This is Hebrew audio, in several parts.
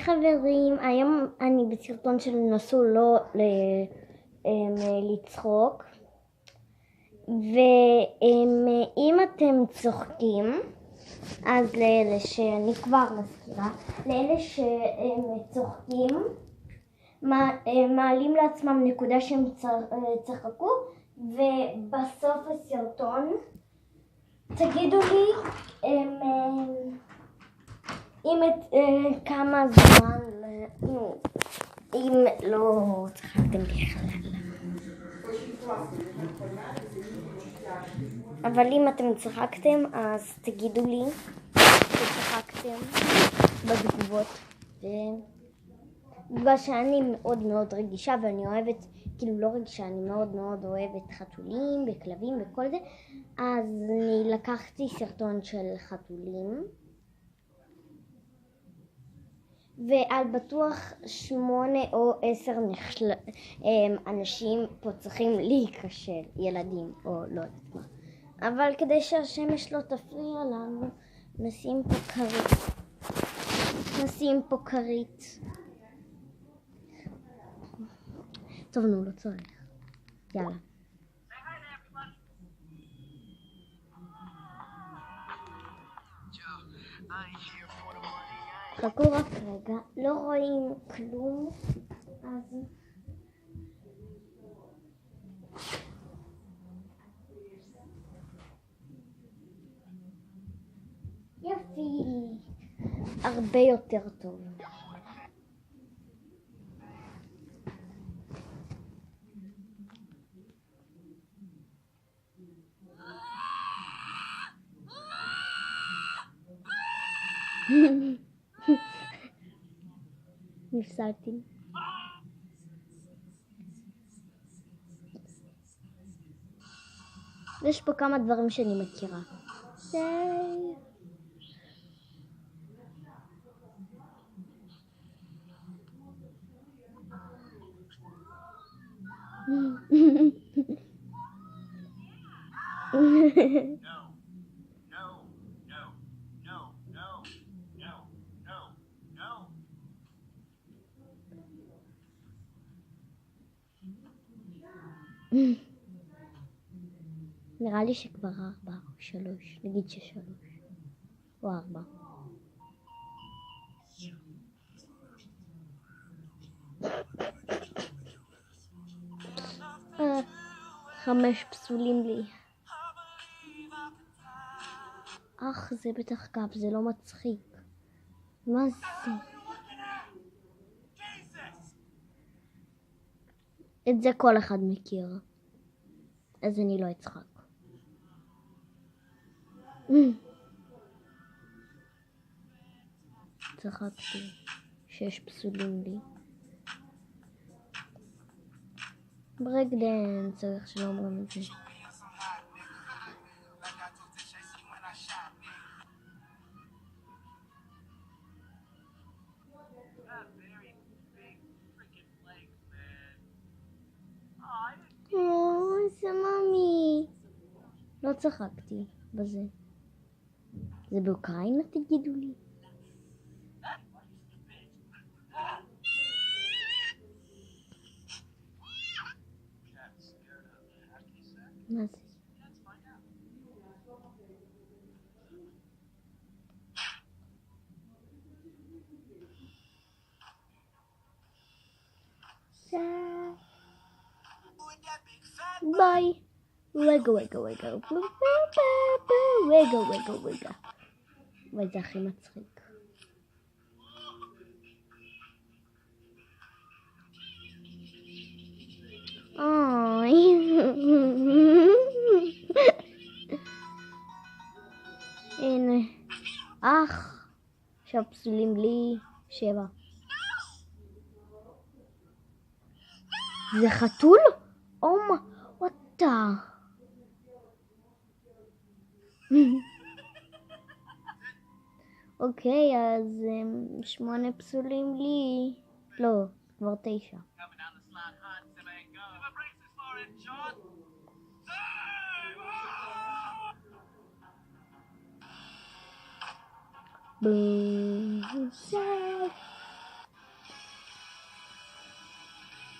חברים, היום אני בסרטון של נסו לא לצחוק, ואם אתם צוחקים, אז לאלה שאני כבר מזכירה, לאלה שצוחקים, מעלים לעצמם נקודה שהם צחקו, ובסוף הסרטון תגידו לי כמה זמן, אם לא צחקתם בכלל. אבל אם אתם צחקתם, אז תגידו לי שצחקתם בתגובות. בגלל שאני מאוד מאוד רגישה, ואני אוהבת, כאילו לא רגישה, אני מאוד מאוד אוהבת חתולים וכלבים וכל זה, אז אני לקחתי סרטון של חתולים, ועל בטוח 8 או 10 אנשים פה צריכים להיכשל, ילדים או לא יודעת מה. אבל כדי שהשמש לא תפריע לנו, נשים פה כרית. טוב, נו, לא צריך. יאללה. חכו רק רגע, לא רואים כלום, אז יפי, הרבה יותר טוב. נפסלתי. יש פה כמה דברים שאני מכירה. נראה לי שכבר 4 או 3, נגיד ש3 או 4. חמש פסולים לי. זה בטח קו, זה לא מצחיק. מה זה? את זה כל אחד מכיר, אז אני לא אצחק. צחקתי. 6 פסולים לי. ברייק דנס, איך שלא אומרים את זה. איזה ממי. לא צחקתי בזה. זה באוקראינה תגידו לי? מה זה? ביי. רגע. וזה הכי מצחיק. הנה. עכשיו פסולים לי 7. זה חתול? וואטה. אוקיי, אז 8 פסולים לי. לא, כבר 9. Boom.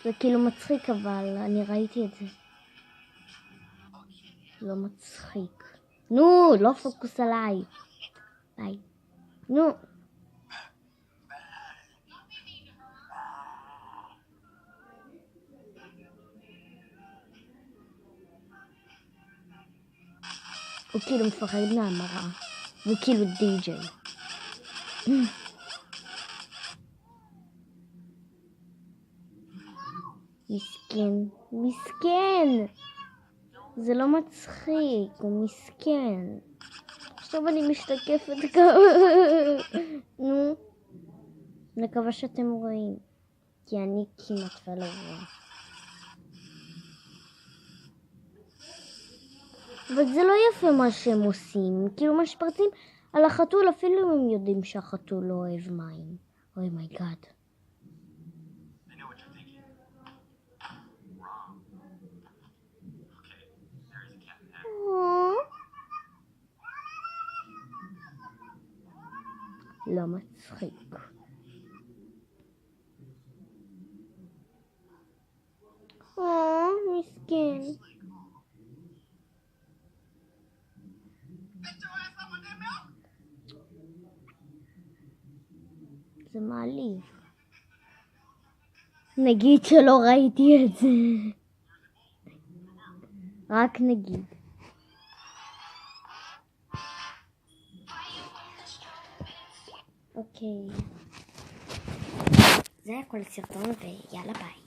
זה כאילו מצחיק, אבל אני ראיתי את זה. לא מצחיק. נו, לא פוקוס עליי. ביי. נו. הוא כאילו מפחד מהמראה. הוא כאילו די-ג'יי. מסכן. מסכן! זה לא מצחיק, הוא מסכן. עכשיו אני משתקפת ככה. נו. מקווה שאתם רואים. כי אני כמעט ולא רואה. אבל זה לא יפה מה שהם עושים. כאילו משפרצים על החתול, אפילו אם הם יודעים שהחתול לא אוהב מים. אוי מי גאד. לא מצחיק. מסכן. זה מעליב. נגיד שלא ראיתי את זה. רק נגיד. אוקיי. זה היה כל הסרטון ויאללה ביי.